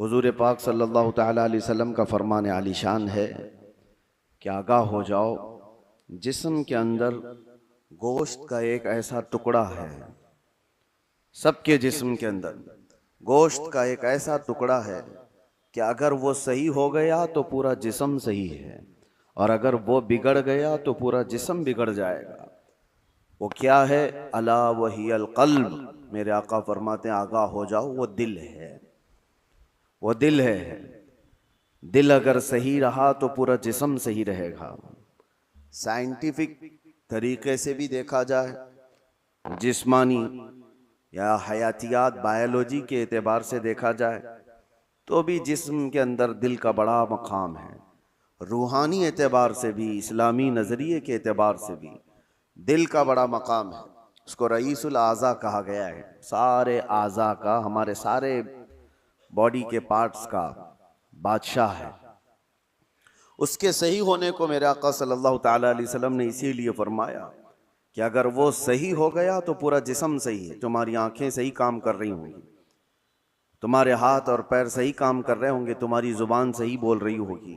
हुजूर पाक सल्लल्लाहु ताला अलैहि वसल्लम का फरमान आलीशान है कि आगाह हो जाओ, जिस्म के अंदर गोश्त का एक ऐसा टुकड़ा है, सबके जिस्म के अंदर गोश्त का एक ऐसा टुकड़ा है कि अगर वो सही हो गया तो पूरा जिस्म सही है, और अगर वो बिगड़ गया तो पूरा जिस्म बिगड़ जाएगा। वो क्या है? अला वहियल क़ल्ब। मेरे आका फरमाते हैं आगाह हो जाओ, वो दिल है, वो दिल है। दिल अगर सही रहा तो पूरा जिस्म सही रहेगा। साइंटिफिक तरीके से भी देखा जाए, जिस्मानी या हयातियात बायोलॉजी के एतबार से देखा जाए तो भी जिस्म के अंदर दिल का बड़ा मकाम है। रूहानी एतबार से भी, इस्लामी नज़रिए के एतबार से भी दिल का बड़ा मकाम है। उसको रईसुल आज़ा कहा गया है। सारे आज़ा का, हमारे सारे बॉडी के पार्ट्स का बादशाह है। उसके सही होने को मेरे आका सल्लल्लाहु ताला अलैहि वसल्लम ने इसीलिए फरमाया कि अगर वो सही हो गया तो पूरा जिस्म सही है। तुम्हारी आंखें सही काम कर रही होंगी, तुम्हारे हाथ और पैर सही काम कर रहे होंगे, तुम्हारी जुबान सही बोल रही होगी,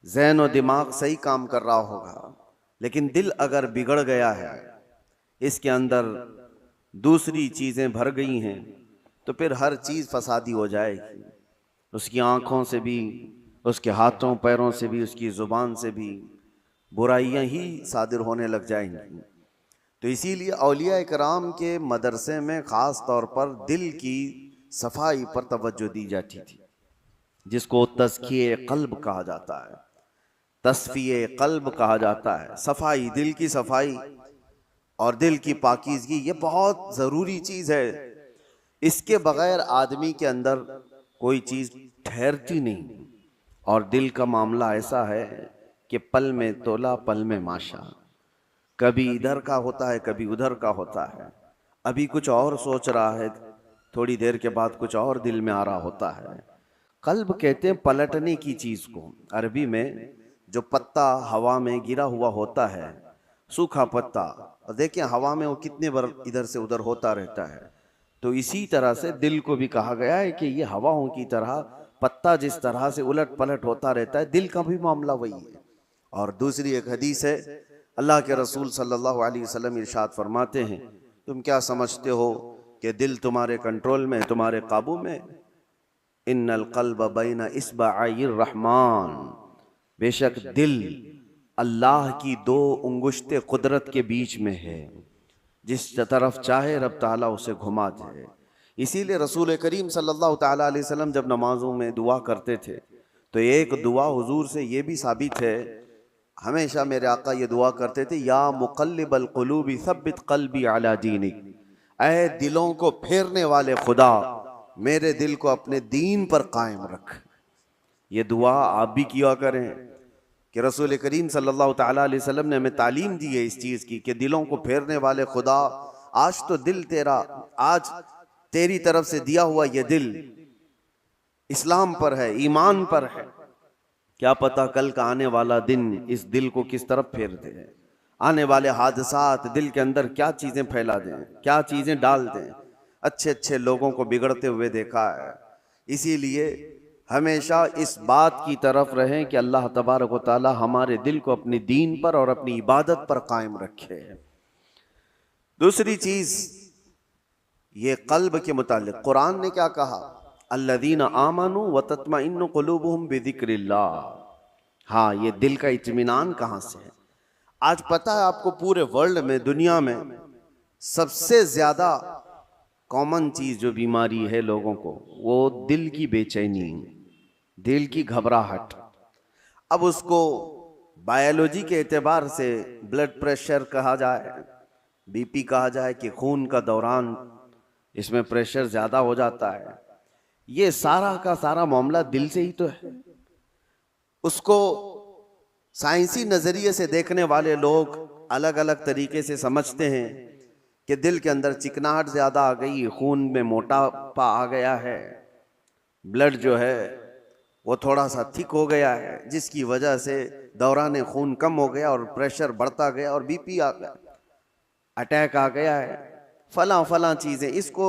ज़हन और दिमाग सही काम कर रहा होगा। लेकिन दिल अगर बिगड़ गया है, इसके अंदर दूसरी चीज़ें भर गई हैं, तो फिर हर चीज़ फसादी हो जाएगी। उसकी आँखों से भी, उसके हाथों पैरों से भी, उसकी ज़ुबान से भी बुराइयां ही सादिर होने लग जाएंगी। तो इसीलिए औलिया इकराम के मदरसे में ख़ास तौर पर दिल की सफाई पर तवज्जो दी जाती थी, जिसको तज़किये क़ल्ब कहा जाता है, तस्फ़िये क़ल्ब कहा जाता है। सफाई, दिल की सफाई और दिल की पाकीज़गी, ये बहुत ज़रूरी चीज़ है। इसके बग़ैर आदमी के अंदर कोई चीज़ ठहरती नहीं। और दिल का मामला ऐसा है कि पल में तोला पल में माशा, कभी इधर का होता है कभी उधर का होता है। अभी कुछ और सोच रहा है, थोड़ी देर के बाद कुछ और दिल में आ रहा होता है। कल्ब कहते हैं पलटने की चीज़ को। अरबी में जो पत्ता हवा में गिरा हुआ होता है, सूखा पत्ता, और देखिए हवा में वो कितने बार इधर से उधर होता रहता है। तो इसी तरह से दिल को भी कहा गया है कि ये हवाओं की तरह, पत्ता जिस तरह से उलट पलट होता रहता है, दिल का भी मामला वही है। और दूसरी एक हदीस है, अल्लाह के रसूल सल्लल्लाहु अलैहि वसल्लम इरशाद फरमाते हैं, तुम क्या समझते हो कि दिल तुम्हारे कंट्रोल में, तुम्हारे काबू में? इन्नल क़ल्ब बैन इस्बअयिर रहमान, बेशक दिल अल्लाह की दो उंगुश्ते कुदरत के बीच में है, जिस तरफ चाहे रब ताला उसे घुमा दे। इसीलिए रसूल करीम सल्लल्लाहु ताला अलैहि वसल्लम जब नमाजों में दुआ करते थे तो एक दुआ हुजूर से ये भी साबित है, हमेशा मेरे आका ये दुआ करते थे, या मुक़ल्लिबल क़ुलूबि सब्बित क़ल्बी अला दीनिक, ऐ दिलों को फेरने वाले खुदा, मेरे दिल को अपने दीन पर कायम रख। ये दुआ आप भी किया करें कि रसूल करीम सल्लल्लाहु ताला अलैहि वसल्लम ने हमें तालीम दी है इस चीज़ की कि दिलों को फेरने वाले खुदा, आज तो दिल तेरा, आज तेरी तरफ से दिया हुआ ये दिल इस्लाम पर है, ईमान पर है। क्या पता कल का आने वाला दिन इस दिल को किस तरफ फेर दे। आने वाले हादसात दिल के अंदर क्या चीज़ें फैला दें, क्या चीज़ें डाल दें। अच्छे अच्छे लोगों को बिगड़ते हुए देखा है। इसीलिए हमेशा इस बात की तरफ रहें कि अल्लाह तबारक व तआला हमारे दिल को अपनी दीन पर और अपनी इबादत पर कायम रखे। दूसरी चीज़, ये कल्ब के मुतालिक कुरान ने क्या कहा, अल्लज़ीना आमनू व तत्मइन्नु क़ुलूबुहुम बिज़िक्रिल्लाह। हाँ, ये दिल का इत्मीनान कहाँ से है? आज पता है आपको, पूरे वर्ल्ड में, दुनिया में सबसे ज़्यादा कॉमन चीज़ जो बीमारी है लोगों को, वो दिल की बेचैनी, दिल की घबराहट। अब उसको बायोलॉजी के एतबार से ब्लड प्रेशर कहा जाए, बीपी कहा जाए कि खून का दौरान इसमें प्रेशर ज़्यादा हो जाता है, ये सारा का सारा मामला दिल से ही तो है। उसको साइंसी नज़रिए से देखने वाले लोग अलग अलग तरीके से समझते हैं कि दिल के अंदर चिकनाहट ज़्यादा आ गई, खून में मोटापा आ गया है, ब्लड जो है वो थोड़ा सा थिक हो गया है, जिसकी वजह से दौरान खून कम हो गया और प्रेशर बढ़ता गया और बीपी आ गया, अटैक आ गया है, फला फला चीज़ें। इसको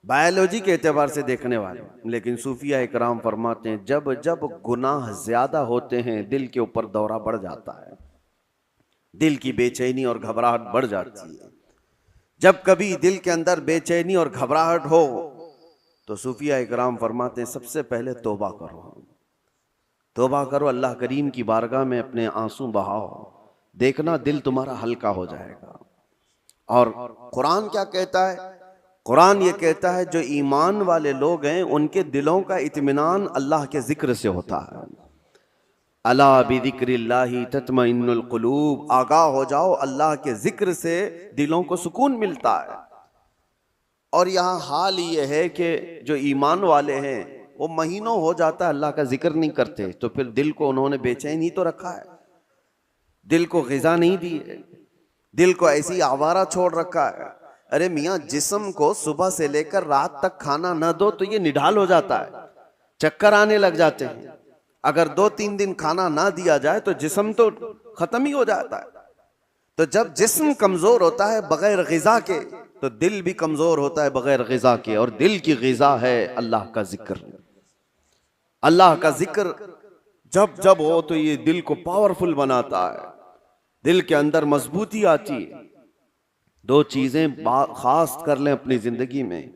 बायोलॉजी के एतबार से देखने वाले। लेकिन सूफिया इकराम फरमाते हैं जब जब गुनाह ज्यादा होते हैं दिल के ऊपर दौरा बढ़ जाता है, दिल की बेचैनी और घबराहट बढ़ जाती है। जब कभी दिल के अंदर बेचैनी और घबराहट हो तो सूफिया इकराम फरमाते हैं सबसे पहले तौबा करो, तौबा करो, अल्लाह करीम की बारगाह में अपने आंसू बहाओ, देखना दिल तुम्हारा हल्का हो जाएगा। और कुरान क्या कहता है? कुरान ये कहता है जो ईमान वाले लोग हैं उनके दिलों का इत्मीनान अल्लाह के जिक्र से होता है। अला बिज़िक्रिल्लाहि तत्मइन्नुल कुलूब, आगाह हो जाओ अल्लाह के जिक्र से दिलों को सुकून मिलता है। और यहाँ हाल ये है कि जो ईमान वाले हैं वो महीनों हो जाता है अल्लाह का जिक्र नहीं करते, तो फिर दिल को उन्होंने बेचैन ही तो रखा है, दिल को ग़िज़ा नहीं दी है, दिल को ऐसी आवारा छोड़ रखा है। अरे मियाँ, जिस्म को सुबह से लेकर रात तक खाना न दो तो ये निढाल हो जाता है, चक्कर आने लग जाते हैं। अगर 2-3 दिन खाना ना दिया जाए तो जिस्म तो खत्म ही हो जाता है। तो जब जिस्म कमजोर होता है बगैर ग़िज़ा के तो दिल भी कमजोर होता है बगैर ग़िज़ा के। और दिल की ग़िज़ा है अल्लाह का जिक्र। अल्लाह का जिक्र जब जब हो तो ये दिल को पावरफुल बनाता है, दिल के अंदर मजबूती आती है। 2 चीजें खास कर लें अपनी जिंदगी में,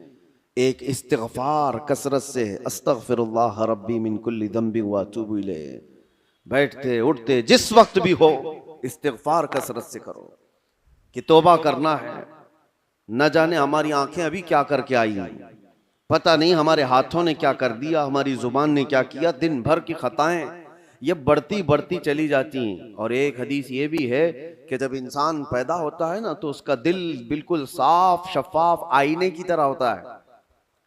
एक इस्तिग़फ़ार कसरत से, अस्तग़फ़िरुल्लाह रब्बी मिन कुल्ली ज़ंबि व अतूबु इलैह, बैठते उठते जिस वक्त भी हो इस्तिग़फ़ार कसरत से करो कि तौबा करना है। न जाने हमारी आंखें अभी क्या करके आई हैं, पता नहीं हमारे हाथों ने क्या कर दिया, हमारी जुबान ने क्या किया। दिन भर की खताएं ये बढ़ती बढ़ती चली जाती हैं। और एक हदीस ये भी है कि जब इंसान पैदा होता है ना तो उसका दिल बिल्कुल साफ शफाफ आईने की तरह होता है,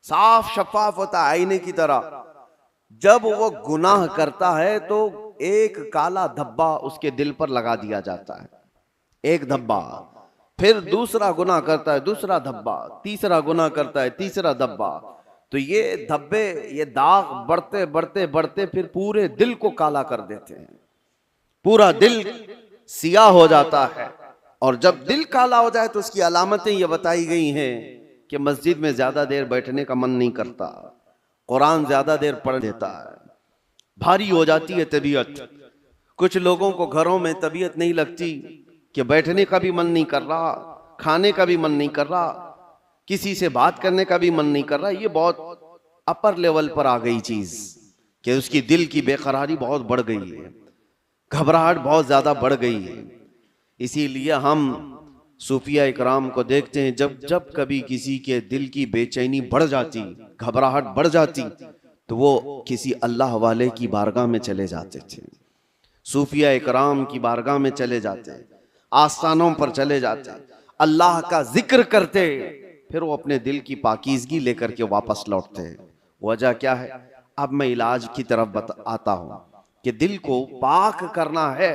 साफ शफाफ होता है आईने की तरह। जब वो गुनाह करता है तो एक काला धब्बा उसके दिल पर लगा दिया जाता है, एक धब्बा। फिर दूसरा गुनाह करता है, दूसरा धब्बा, तीसरा गुनाह करता है, तीसरा धब्बा। तो ये धब्बे, ये दाग बढ़ते बढ़ते बढ़ते फिर पूरे दिल को काला कर देते हैं, पूरा दिल सियाह हो जाता है। और जब दिल काला हो जाए तो उसकी अलामतें ये बताई गई हैं कि मस्जिद में ज्यादा देर बैठने का मन नहीं करता, कुरान ज्यादा देर पढ़ देता है, भारी हो जाती है तबीयत। कुछ लोगों को घरों में तबीयत नहीं लगती कि बैठने का भी मन नहीं कर रहा, खाने का भी मन नहीं कर रहा, किसी से बात करने का भी मन नहीं कर रहा। ये बहुत अपर लेवल पर आ गई चीज कि उसकी दिल की बेकरारी बहुत बढ़ गई है, घबराहट बहुत ज्यादा बढ़ गई है। इसीलिए हम सूफिया इकराम को देखते हैं जब जब कभी किसी के दिल की बेचैनी बढ़ जाती, घबराहट बढ़ जाती, तो वो किसी अल्लाह वाले की बारगाह में चले जाते थे, सूफिया इकराम की बारगाह में चले जाते, आस्थानों पर चले जाते, अल्लाह का जिक्र करते, फिर वो अपने दिल की पाकीज़गी लेकर के वापस लौटते हैं। वजह क्या है? अब मैं इलाज की तरफ आता हूं कि दिल को पाक करना है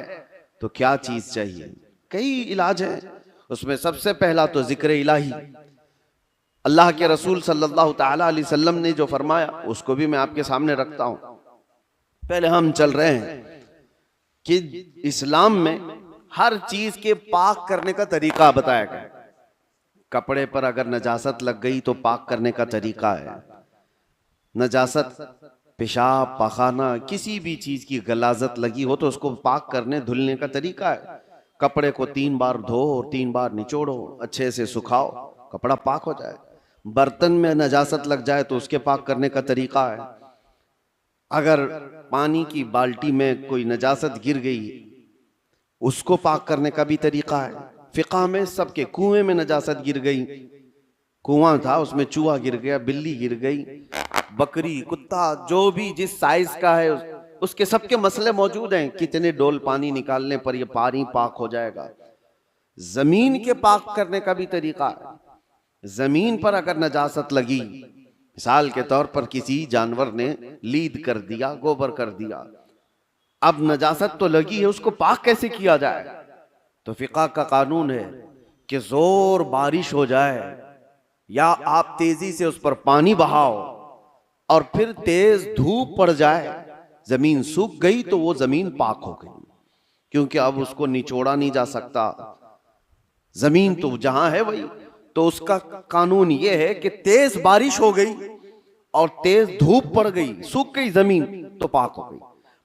तो क्या चीज चाहिए। कई इलाज है, उसमें सबसे पहला तो जिक्र इलाही। अल्लाह के रसूल सल्लल्लाहु ताला अलैहि वसल्लम ने जो फरमाया उसको भी मैं आपके सामने रखता हूं। पहले हम चल रहे हैं कि इस्लाम में हर चीज के पाक करने का तरीका बताया गया। कपड़े पर अगर नजासत लग गई तो पाक करने का तरीका है। नजासत, पेशाब, पखाना, किसी भी चीज की गलाजत लगी हो तो उसको पाक करने धुलने का तरीका है। कपड़े को 3 बार धो और 3 बार निचोड़ो, अच्छे से सुखाओ, कपड़ा पाक हो जाए। बर्तन में नजासत लग जाए तो उसके पाक करने का तरीका है। अगर पानी की बाल्टी में कोई नजासत गिर गई उसको पाक करने का भी तरीका है। फिक़ह में सबके, कुएं में नजासत गिर गई, कुआं था उसमें चूहा गिर गया, बिल्ली गिर गई, बकरी, कुत्ता, जो भी जिस साइज का है उसके सबके मसले मौजूद हैं। कितने डोल पानी निकालने पर यह पानी पाक हो जाएगा। जमीन के पाक करने का भी तरीका है। जमीन पर अगर नजासत लगी, मिसाल के तौर पर किसी जानवर ने लीद कर दिया, गोबर कर दिया, अब नजासत तो लगी है, उसको पाक कैसे किया जाए? तो फिक़ह का कानून है कि जोर बारिश हो जाए या आप तेजी से उस पर पानी बहाओ और फिर तेज धूप पड़ जाए, जमीन सूख गई तो वो जमीन पाक हो गई, क्योंकि अब उसको निचोड़ा नहीं जा सकता। जमीन तो जहां है वही, तो उसका कानून ये है कि तेज बारिश हो गई और तेज धूप पड़ गई, सूख गई जमीन, तो पाक हो गई।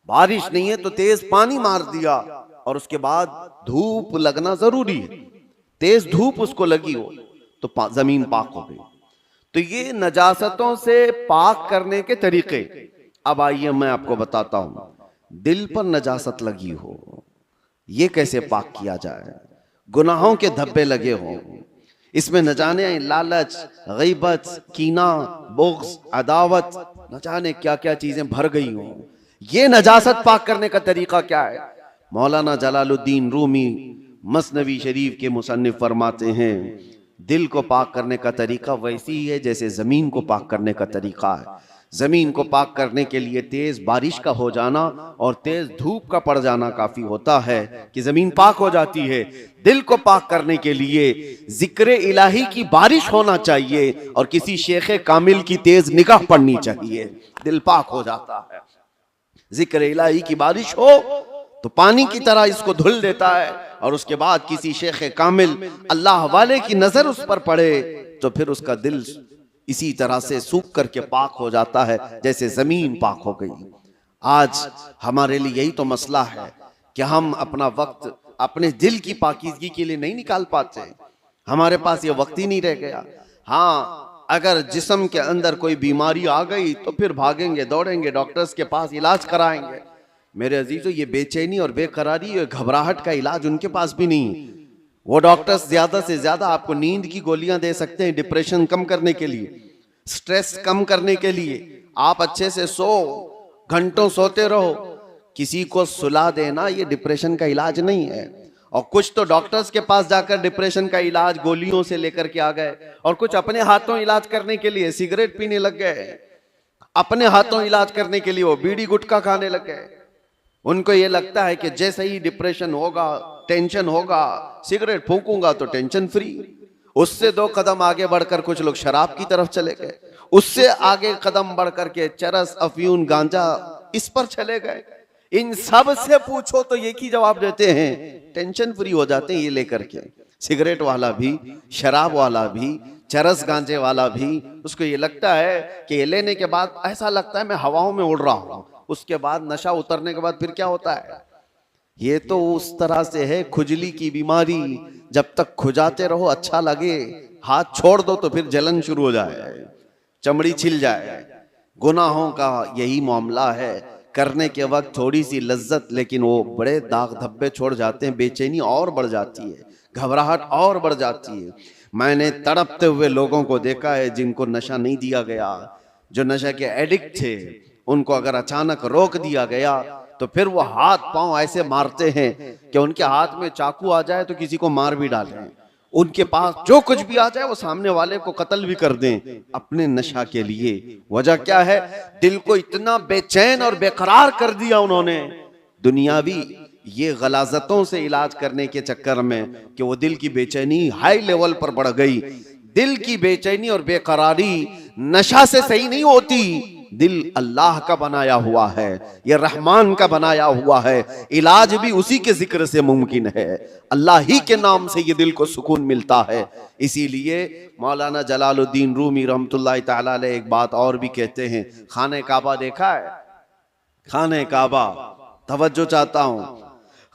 बारिश नहीं है तो तेज पानी मार दिया और उसके बाद धूप लगना जरूरी है, तेज धूप उसको लगी हो तो जमीन पाक हो गई। तो ये नजासतों से पाक करने के तरीके। अब आइए मैं आपको बताता हूं, दिल पर नजासत लगी हो, ये कैसे पाक किया जाए। गुनाहों के धब्बे लगे हों, इसमें न जाने लालच, गीबत, कीना, बुग़्ज़, अदावत, न जाने क्या क्या चीजें भर गई हों, ये नजासत पाक करने का तरीका क्या है। मौलाना जलालुद्दीन रूमी मसनवी शरीफ के मुसन्निफ फरमाते हैं, दिल को पाक करने का तरीका वैसी ही है जैसे जमीन को पाक करने का तरीका है। जमीन को पाक करने के लिए तेज बारिश का हो जाना और तेज धूप का पड़ जाना काफी होता है कि जमीन पाक हो जाती है। दिल को पाक करने के लिए जिक्र इलाही की बारिश होना चाहिए और किसी शेख कामिल की तेज निगाह पड़नी चाहिए, दिल पाक हो जाता है। जिक्र इलाही की बारिश हो तो पानी की तरह इसको धुल देता है और उसके बाद किसी शेख कामिल अल्लाह वाले की नजर उस पर पड़े तो फिर उसका दिल इसी तरह से सूख करके पाक हो जाता है जैसे जमीन पाक हो गई। आज हमारे लिए यही तो मसला है कि हम अपना वक्त अपने दिल की पाकीज़गी के लिए नहीं निकाल पाते, हमारे पास ये वक्त ही नहीं रह गया। हाँ, अगर जिस्म के अंदर कोई बीमारी आ गई तो फिर भागेंगे दौड़ेंगे डॉक्टर्स के पास, इलाज कराएंगे। मेरे अजीजों, ये बेचैनी और बेकरारी, ये घबराहट का इलाज उनके पास भी नहीं। वो डॉक्टर्स ज्यादा से ज्यादा आपको नींद की गोलियां दे सकते हैं डिप्रेशन कम करने के लिए, स्ट्रेस कम करने के लिए। आप अच्छे से सो, घंटों सोते रहो, किसी को सुला देना ये डिप्रेशन का इलाज नहीं है। और कुछ तो डॉक्टर्स के पास जाकर डिप्रेशन का इलाज गोलियों से लेकर के आ गए और कुछ अपने हाथों इलाज करने के लिए सिगरेट पीने लग गए, अपने हाथों इलाज करने के लिए वो बीड़ी गुटखा खाने लग गए। उनको ये लगता है कि जैसे ही डिप्रेशन होगा, टेंशन होगा, सिगरेट फूंकूंगा तो टेंशन फ्री। उससे 2 कदम आगे बढ़कर कुछ लोग शराब की तरफ चले गए, उससे आगे कदम बढ़कर के चरस, अफयून, गांजा इस पर चले गए। इन सब से पूछो तो एक ही जवाब देते हैं, टेंशन फ्री हो जाते हैं ये लेकर के। सिगरेट वाला भी, शराब वाला भी, चरस गांजे वाला भी, उसको ये लगता है कि ये लेने के बाद ऐसा लगता है मैं हवाओं में उड़ रहा हूं। उसके बाद नशा उतरने के बाद फिर क्या होता है, ये तो उस तरह से है खुजली की बीमारी, जब तक खुजाते रहो अच्छा लगे, हाथ छोड़ दो तो फिर जलन शुरू हो जाए, चमड़ी छिल जाए। गुनाहों का यही मामला है, करने के वक्त थोड़ी सी लज्जत, लेकिन वो बड़े दाग धब्बे छोड़ जाते हैं, बेचैनी और बढ़ जाती है, घबराहट और बढ़ जाती है। मैंने तड़पते हुए लोगों को देखा है जिनको नशा नहीं दिया गया, जो नशा के एडिक्ट थे, उनको अगर अचानक रोक दिया गया तो फिर वो हाथ पांव ऐसे मारते हैं कि उनके हाथ में चाकू आ जाए तो किसी को मार भी डालें, उनके पास जो कुछ भी आ जाए वो सामने वाले को कत्ल भी कर दें अपने नशा के लिए। वजह क्या है, दिल को इतना बेचैन और बेकरार कर दिया उन्होंने दुनियावी ये गलाजतों से इलाज करने के चक्कर में कि वो दिल की बेचैनी हाई लेवल पर बढ़ गई। दिल की बेचैनी और बेकरारी नशा से सही नहीं होती, दिल अल्लाह का बनाया हुआ है, यह रहमान का बनाया हुआ है, इलाज भी उसी के जिक्र से मुमकिन है, अल्लाह ही के नाम से ये दिल को सुकून मिलता है। इसीलिए मौलाना जलालुद्दीन रूमी रहमतुल्लाह ताला अलैह एक बात और भी कहते हैं, खाने काबा देखा है, खाने काबा, तवज्जो चाहता हूं,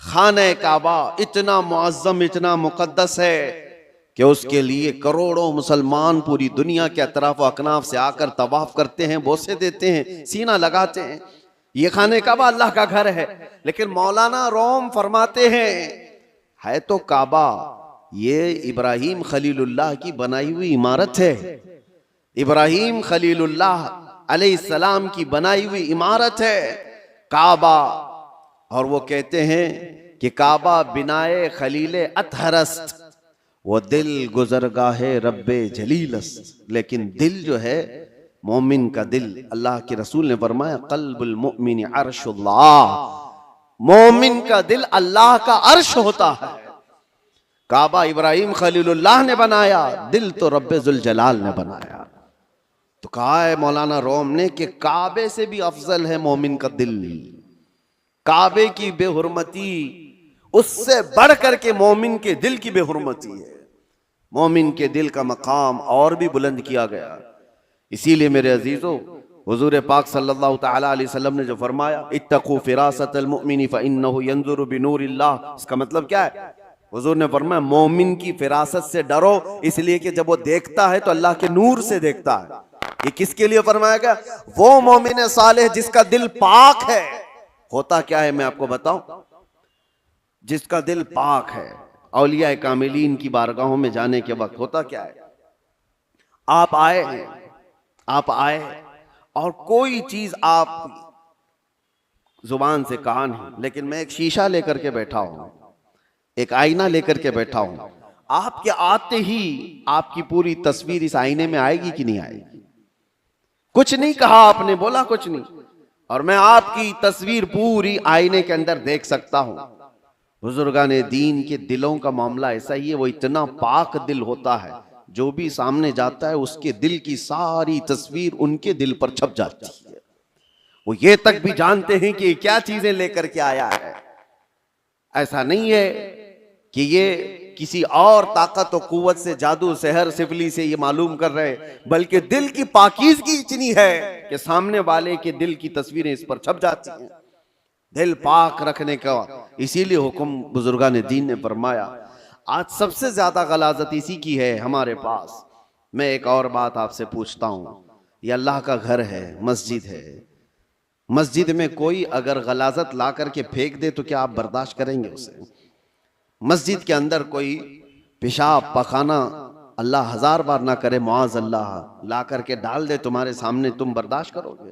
खाने काबा इतना मुअज्जम, इतना मुकद्दस है कि उसके लिए करोड़ों मुसलमान पूरी दुनिया के अतराफ अकनाफ से आकर तवाफ करते हैं, बोसे देते हैं, सीना लगाते हैं। ये खाने काबा अल्लाह का घर है, लेकिन मौलाना रोम फरमाते हैं है तो काबा, ये इब्राहिम खलीलुल्लाह की बनाई हुई इमारत है, इब्राहिम खलीलुल्लाह अलैहिस्सलाम की बनाई हुई इमारत है काबा। और वो कहते हैं कि काबा बिनाए खलीले अतहरस्त, वो दिल गुजरगाहे रब्बे जलीलस्त। लेकिन दिल जो है मोमिन का दिल, अल्लाह के रसूल ने फरमाया कल्बुल मुमिन अर्शुल्लाह, मोमिन का दिल अल्लाह का अर्श होता है। काबा इब्राहिम खलीलुल्लाह ने बनाया, दिल तो रब्बे जुल जलाल ने बनाया। तो कहा है मौलाना रोम ने कि काबे से भी अफजल है मोमिन का दिल, काबे की बेहुरमती उससे बढ़ करके मोमिन के दिल की बेहुरमती है। मोमिन के दिल का मकाम और भी बुलंद किया गया। इसीलिए मेरे अजीजों, हुजूर पाक सल्लल्लाहु तआला अलैहि वसल्लम ने जो फरमाया, इत्तकू फिरासतल मुमिनी फइन्नहु यंजुरु बिनूरिल्लाह, इसका मतलब क्या है? हुजूर ने फरमाया मोमिन की फिरासत से डरो, इसलिए कि जब वो देखता है तो अल्लाह के नूर से देखता है। ये किसके लिए फरमाया गया? वो मोमिन सालेह जिसका दिल पाक है। होता क्या है मैं आपको बताऊं, जिसका दिल पाक है, औलिया कामिलीन की बारगाहों में जाने के वक्त होता क्या है, आप आए हैं, आप आए और कोई चीज आप जुबान से कहा नहीं, लेकिन मैं एक शीशा लेकर के बैठा हूं, एक आईना लेकर के बैठा हूं, आपके आते ही आपकी पूरी तस्वीर इस आईने में आएगी कि नहीं आएगी? कुछ नहीं कहा आपने, बोला कुछ नहीं, और मैं आपकी तस्वीर पूरी आईने के अंदर देख सकता हूं। बुजुर्गाने दीन के दिलों का मामला ऐसा ही है, वो इतना पाक दिल होता है, जो भी सामने जाता है उसके दिल की सारी तस्वीर उनके दिल पर छप जाती है। वो ये तक भी जानते हैं कि क्या चीजें लेकर के आया है। ऐसा नहीं है कि ये किसी और ताकत और कुव्वत से, जादू सहर सिफली से ये मालूम कर रहे, बल्कि दिल की पाकीज़गी इतनी है कि सामने वाले के दिल की तस्वीरें इस पर छप जाती हैं। दिल पाक रखने का इसीलिए हुक्म बुजुर्गान दीन ने फरमाया। आज सबसे ज्यादा गलाजत इसी की है हमारे पास। मैं एक और बात आपसे पूछता हूं, ये अल्लाह का घर है, मस्जिद है, मस्जिद में कोई अगर गलाजत ला करके फेंक दे तो क्या आप बर्दाश्त करेंगे उसे? मस्जिद के अंदर कोई पेशाब पखाना अल्लाह हजार बार ना करे, मुआज अल्लाह, ला करके डाल दे तुम्हारे सामने, तुम बर्दाश्त करोगे?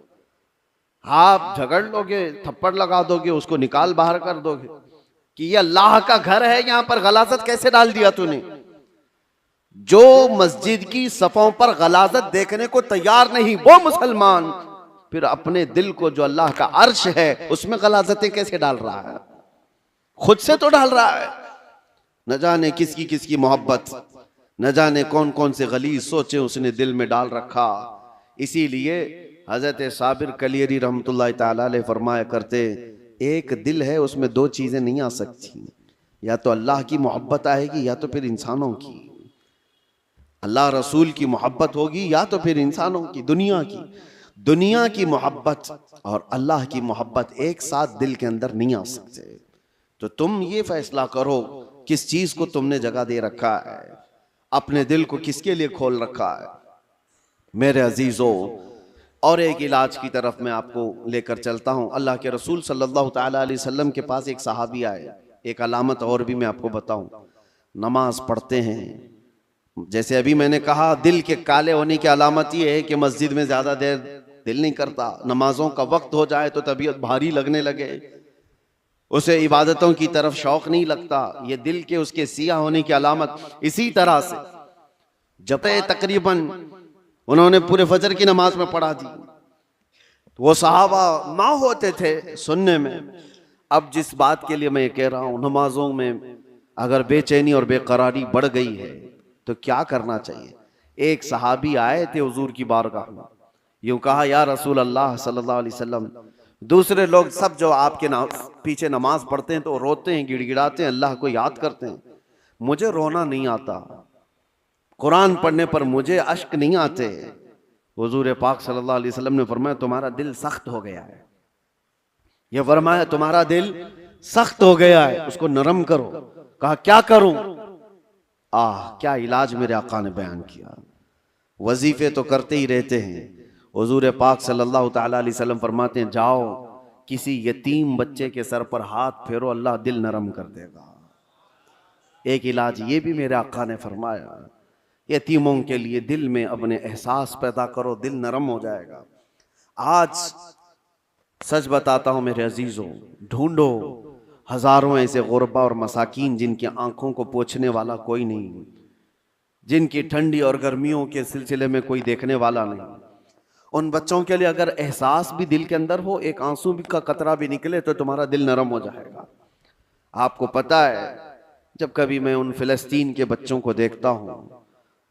आप झगड़ लोगे, थप्पड़ लगा दोगे, उसको निकाल बाहर कर दोगे कि ये अल्लाह का घर है, यहां पर गलाजत कैसे डाल दिया तूने? जो मस्जिद की सफों पर गलाजत देखने को तैयार नहीं, वो मुसलमान फिर अपने दिल को जो अल्लाह का अर्श है उसमें गलाजतें कैसे डाल रहा है? खुद से तो डाल रहा है। न जाने किसकी किसकी मोहब्बत, न जाने कौन कौन से गलीज सोचे उसने दिल में डाल रखा। इसीलिए हजरत साबिर कलियरी रहमतुल्लाह ताला अलैह फरमाया करते, एक दिल है उसमें दो चीजें नहीं आ सकती, या तो अल्लाह की मोहब्बत आएगी या तो फिर इंसानों की। अल्लाह रसूल की मोहब्बत होगी या तो फिर इंसानों की, दुनिया की मोहब्बत और अल्लाह की मोहब्बत एक साथ दिल के अंदर नहीं आ सकते। तो तुम ये फैसला करो किस चीज को तुमने जगह दे रखा है, अपने दिल को किसके लिए खोल रखा है। मेरे अजीजों, और एक इलाज की तरफ मैं आपको लेकर चलता हूं। अल्लाह के रसूल सल्लल्लाहु ताला अलैहि वसल्लम के पास एक सहाबी आए। एक अलामत और भी मैं आपको बताऊं, नमाज पढ़ते हैं, जैसे अभी मैंने कहा दिल के काले होने की अलामत यह है कि मस्जिद में ज्यादा देर दिल नहीं करता, नमाजों का वक्त हो जाए तो तबीयत भारी लगने लगे, उसे इबादतों की तरफ शौक नहीं लगता, ये दिल के उसके सिया होने की अलामत। इसी तरह से जब तकरीबन उन्होंने पूरे फजर की नमाज में पढ़ा दी, तो वो सहाबा ना होते थे सुनने में। अब जिस बात के लिए मैं ये कह रहा हूं, नमाजों में अगर बेचैनी और बेकरारी बढ़ गई है तो क्या करना चाहिए? एक सहाबी आए थे हुजूर की बारगाह में, यूं कहा, या रसूल अल्लाह सल्लल्लाहु अलैहि वसल्लम, दूसरे लोग सब जो आपके पीछे नमाज पढ़ते हैं तो रोते हैं, गिड़गिड़ाते हैं, अल्लाह को याद करते हैं, मुझे रोना नहीं आता, कुरान पढ़ने पर मुझे अश्क नहीं आते। हुजूर पाक सल्लल्लाहु अलैहि वसल्लम ने फरमाया तुम्हारा दिल सख्त हो गया है। ये फरमाया तुम्हारा दिल सख्त हो गया है, उसको नरम करो। कहा क्या करूं? क्या इलाज मेरे आका ने बयान किया। वजीफे तो करते ही रहते हैं। हुजूर पाक सल्लल्लाहु ताला अलैहि वसल्लम फरमाते हैं, जाओ किसी यतीम बच्चे के सर पर हाथ फेरो, अल्लाह दिल नरम कर देगा। एक इलाज ये भी मेरे आका ने फरमाया, यतीमों के लिए दिल में अपने एहसास पैदा करो, दिल नरम हो जाएगा। आज सच बताता हूं मेरे अजीजों, ढूंढो हजारों ऐसे गुरबा और मसाकीन जिनकी आंखों को पोंछने वाला कोई नहीं, जिनकी ठंडी और गर्मियों के सिलसिले में कोई देखने वाला नहीं। उन बच्चों के लिए अगर एहसास भी दिल के अंदर हो, एक आंसू भी का कतरा भी निकले तो तुम्हारा दिल नरम हो जाएगा। आपको पता है, जब कभी मैं उन फिलिस्तीन के बच्चों को देखता हूँ,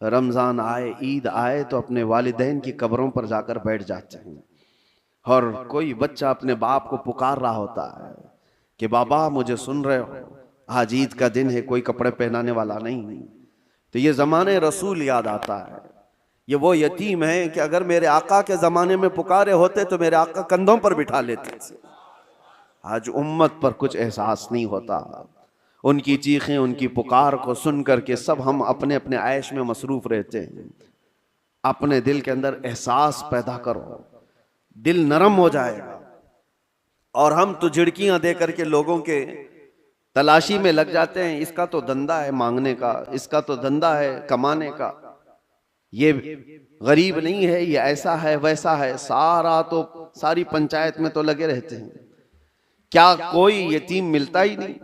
रमजान आए, ईद आए तो अपने वालिदैन की कब्रों पर जाकर बैठ जाते हैं, और कोई बच्चा अपने बाप को पुकार रहा होता है कि बाबा मुझे सुन रहे हो, आज ईद का दिन है, कोई कपड़े पहनाने वाला नहीं, तो ये ज़माने रसूल याद आता है। ये वो यतीम है कि अगर मेरे आका के ज़माने में पुकारे होते तो मेरे आका कंधों पर बिठा लेते। आज उम्मत पर कुछ एहसास नहीं होता। उनकी चीखें, उनकी पुकार को सुन करके सब हम अपने अपने ऐश में मसरूफ रहते हैं। अपने दिल के अंदर एहसास पैदा करो, दिल नरम हो जाएगा। और हम तो झिड़कियां दे करके लोगों के तलाशी में लग जाते हैं। इसका तो धंधा है मांगने का, इसका तो धंधा है कमाने का, ये गरीब नहीं है, ये ऐसा है वैसा है, सारी पंचायत में तो लगे रहते हैं। क्या कोई यतीम मिलता ही नहीं,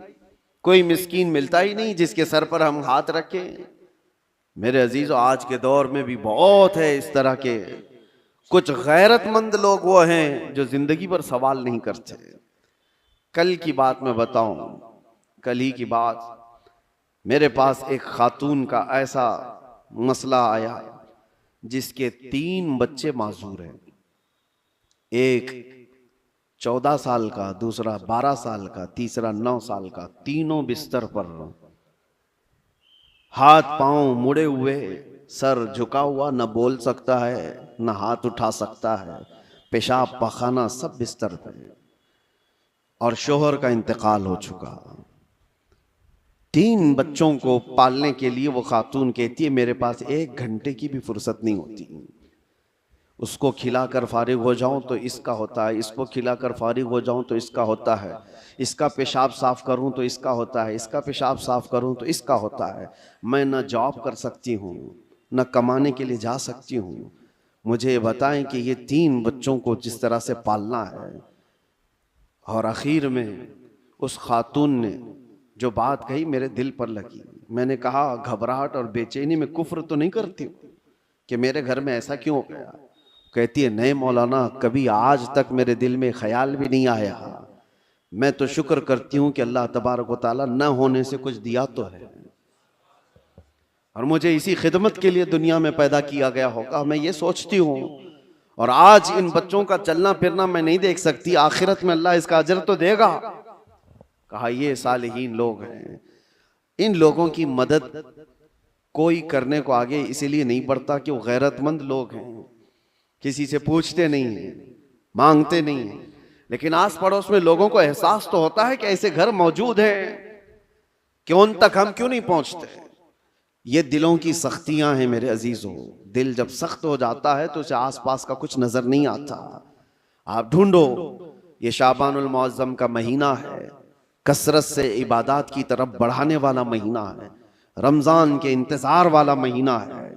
कोई मिस्कीन मिलता ही नहीं जिसके सर पर हम हाथ रखें? मेरे अजीजों, आज के दौर में भी बहुत है इस तरह के। कुछ गैरतमंद लोग वो हैं जो जिंदगी पर सवाल नहीं करते। कल की बात मैं बताऊं, कल ही की बात, मेरे पास एक खातून का ऐसा मसला आया जिसके 3 बच्चे माजूर हैं। एक 14 साल का, दूसरा 12 साल का, तीसरा 9 साल का। तीनों बिस्तर पर, हाथ पांव मुड़े हुए, सर झुका हुआ, न बोल सकता है न हाथ उठा सकता है, पेशाब पखाना सब बिस्तर पे। और शोहर का इंतकाल हो चुका। 3 बच्चों को पालने के लिए वो खातून कहती है मेरे पास 1 घंटे की भी फुर्सत नहीं होती। उसको खिलाकर फारिग हो जाऊं तो इसका होता है, इसको खिलाकर फारिग हो जाऊं तो इसका होता है, इसका पेशाब साफ करूं तो इसका होता है, इसका पेशाब साफ करूं तो इसका होता है। मैं न जॉब कर सकती हूं, न कमाने के लिए जा सकती हूं। मुझे बताएं कि ये 3 बच्चों को जिस तरह से पालना है। और आखिर में उस खातून ने जो बात कही मेरे दिल पर लगी। मैंने कहा घबराहट और बेचैनी में कुफ्र तो नहीं करती हूँ कि मेरे घर में ऐसा क्यों हो गया? कहती है नहीं मौलाना, कभी आज तक मेरे दिल में ख्याल भी नहीं आया। मैं तो शुक्र करती हूँ कि अल्लाह तबारक व तआला न होने से कुछ दिया तो है, और मुझे इसी खिदमत के लिए दुनिया में पैदा किया गया होगा, मैं ये सोचती हूँ। और आज इन बच्चों का चलना फिरना मैं नहीं देख सकती, आखिरत में अल्लाह इसका अजर तो देगा। कहा ये सालिहीन लोग हैं, इन लोगों की मदद कोई करने को आगे इसीलिए नहीं बढ़ता कि वो गैरतमंद लोग हैं, किसी से पूछते नहीं हैं, मांगते नहीं हैं। लेकिन आस पड़ोस में लोगों को एहसास तो होता है कि ऐसे घर मौजूद हैं, कि उन तक हम क्यों नहीं पहुंचते? ये दिलों की सख्तियां हैं मेरे अजीजों। दिल जब सख्त हो जाता है तो उसे आसपास का कुछ नजर नहीं आता। आप ढूंढो, ये शाबानुल मुअज्जम का महीना है, कसरत से इबादत की तरफ बढ़ाने वाला महीना है, रमजान के इंतजार वाला महीना है।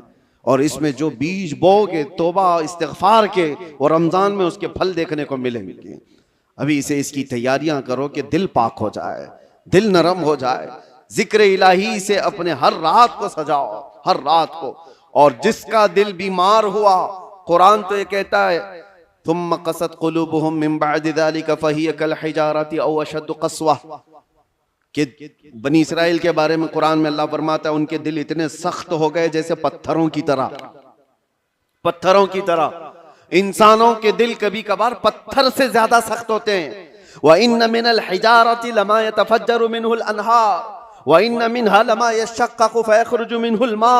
और इसमें जो बीज बोगे तौबा इस्तिग़फार के, वो रमजान में उसके फल देखने को मिलेंगे। अभी से इसकी तैयारियां करो कि दिल पाक हो जाए, दिल नरम हो जाए। जिक्र इलाही से अपने हर रात को सजाओ, हर रात को। और जिसका दिल बीमार हुआ, कुरान तो ये कहता है थुम्मा क़सत क़ुलूबुहुम मिन बअदि ज़ालिका फ़हिय कल हिजारति औ अशद्दु क़स्वा, कि बनी इसराइल के बारे में कुरान में अल्लाह फरमाता है उनके दिल इतने सख्त हो गए जैसे पत्थरों की तरह। पत्थरों की तरह इंसानों के दिल कभी कभार पत्थर से ज्यादा सख्त होते हैं। व इन्न मिनल हिजारति लमा यतफज्जरु मिनहुल अनहार व इन्न मिनहा लमा यशक्ककु फयखरुजु मिनहुल मा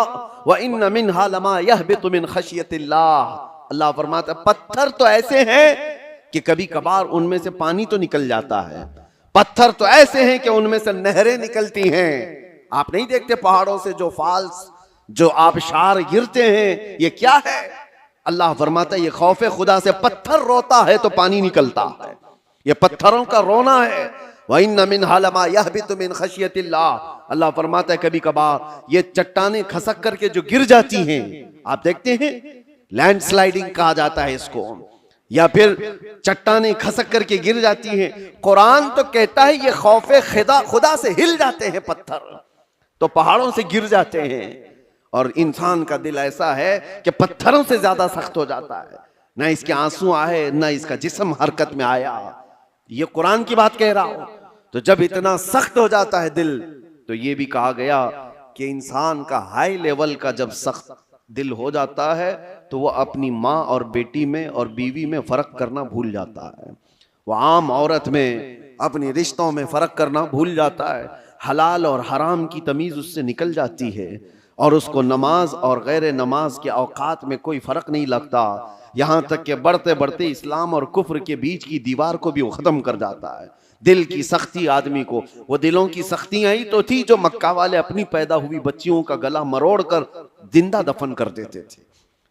व इन्न मिनहा लमा यहबितु मिन खशियतिल्लाह। अल्लाह फरमाता है पत्थर तो ऐसे हैं कि कभी कभार उनमें से पानी तो निकल जाता है, पत्थर तो ऐसे हैं कि उनमें से नहरें निकलती हैं। आप नहीं देखते पहाड़ों से जो फॉल्स, जो आबशार गिरते हैं, ये क्या है? अल्लाह फरमाता है ये खौफे खुदा से पत्थर रोता है तो पानी निकलता है, ये पत्थरों का रोना है। व इन्न मिनहा लमा यहबितु मिन खशियतिल्लाह। अल्लाह फरमाता है कभी कभार ये चट्टानें खसक करके जो गिर जाती हैं, आप देखते हैं लैंडस्लाइडिंग कहा जाता है इसको, या फिर चट्टानें खसक करके गिर जाती हैं। कुरान तो कहता है ये खौफे खुदा से हिल जाते हैं पत्थर, तो पहाड़ों से गिर जाते हैं। और इंसान का दिल ऐसा है कि पत्थरों से ज्यादा सख्त हो जाता है, ना इसके आंसू आए ना इसका जिस्म हरकत में आया। ये कुरान की बात कह रहा हूं। तो जब इतना सख्त हो जाता है दिल, तो ये भी कहा गया कि इंसान का हाई लेवल का जब सख्त दिल हो जाता है तो वो अपनी माँ और बेटी में और बीवी में फर्क करना भूल जाता है। वो आम औरत में, अपने रिश्तों में फर्क करना भूल जाता है। हलाल और हराम की तमीज उससे निकल जाती है और उसको नमाज और गैर नमाज के औकात में कोई फर्क नहीं लगता। यहां तक कि बढ़ते बढ़ते इस्लाम और कुफ्र के बीच की दीवार को भी वो खत्म कर जाता है। दिल की सख्ती आदमी को, वो दिलों की सख्तियां ही तो थी जो मक्का वाले अपनी पैदा हुई बच्चियों का गला मरोड़ कर जिंदा दफन कर देते थे।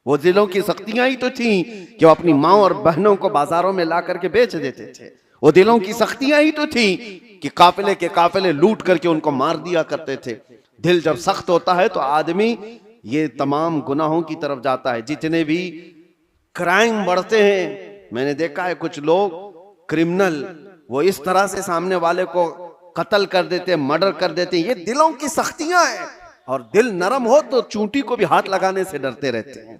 वो दिलों की सख्तियां ही तो थी कि वो अपनी माँ और बहनों को बाजारों में ला करके बेच देते थे। वो दिलों की सख्तियां ही तो थी कि काफिले के काफिले लूट करके उनको मार दिया करते थे। दिल जब सख्त होता है तो आदमी ये तमाम गुनाहों की तरफ जाता है। जितने भी क्राइम बढ़ते हैं, मैंने देखा है कुछ लोग क्रिमिनल वो इस तरह से सामने वाले को कत्ल कर देते हैं, मर्डर कर देते हैं। ये दिलों की सख्तियां हैं। और दिल नरम हो तो चूंटी को भी हाथ लगाने से डरते रहते हैं।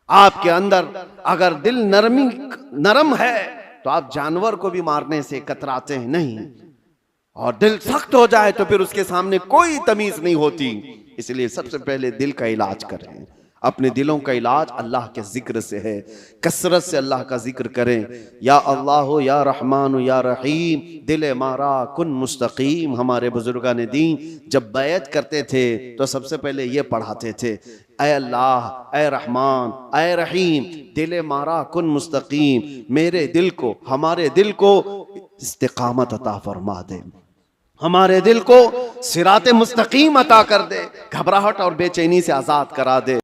आपके अंदर अगर दिल नरम है तो आप जानवर को भी मारने से कतराते हैं नहीं। और दिल सख्त हो जाए तो फिर उसके सामने कोई तमीज नहीं होती। इसलिए सबसे पहले दिल का इलाज करें। अपने दिलों का इलाज अल्लाह के जिक्र से है। कसरत से अल्लाह का जिक्र करें। या अल्लाह या रहमान या रहीम दिल मारा कुन मुस्तकीम। हमारे बुजुर्गान दीन जब बैत करते थे तो सबसे पहले ये पढ़ाते थे, ऐ अल्लाह, ऐ रहमान, ऐ रहीम दिल मारा कुन मुस्तकीम। मेरे दिल को, हमारे दिल को इस्तिकामत अता फरमा दे, हमारे दिल को सिराते मुस्तकीम अता कर दे, घबराहट और बेचैनी से आजाद करा दे।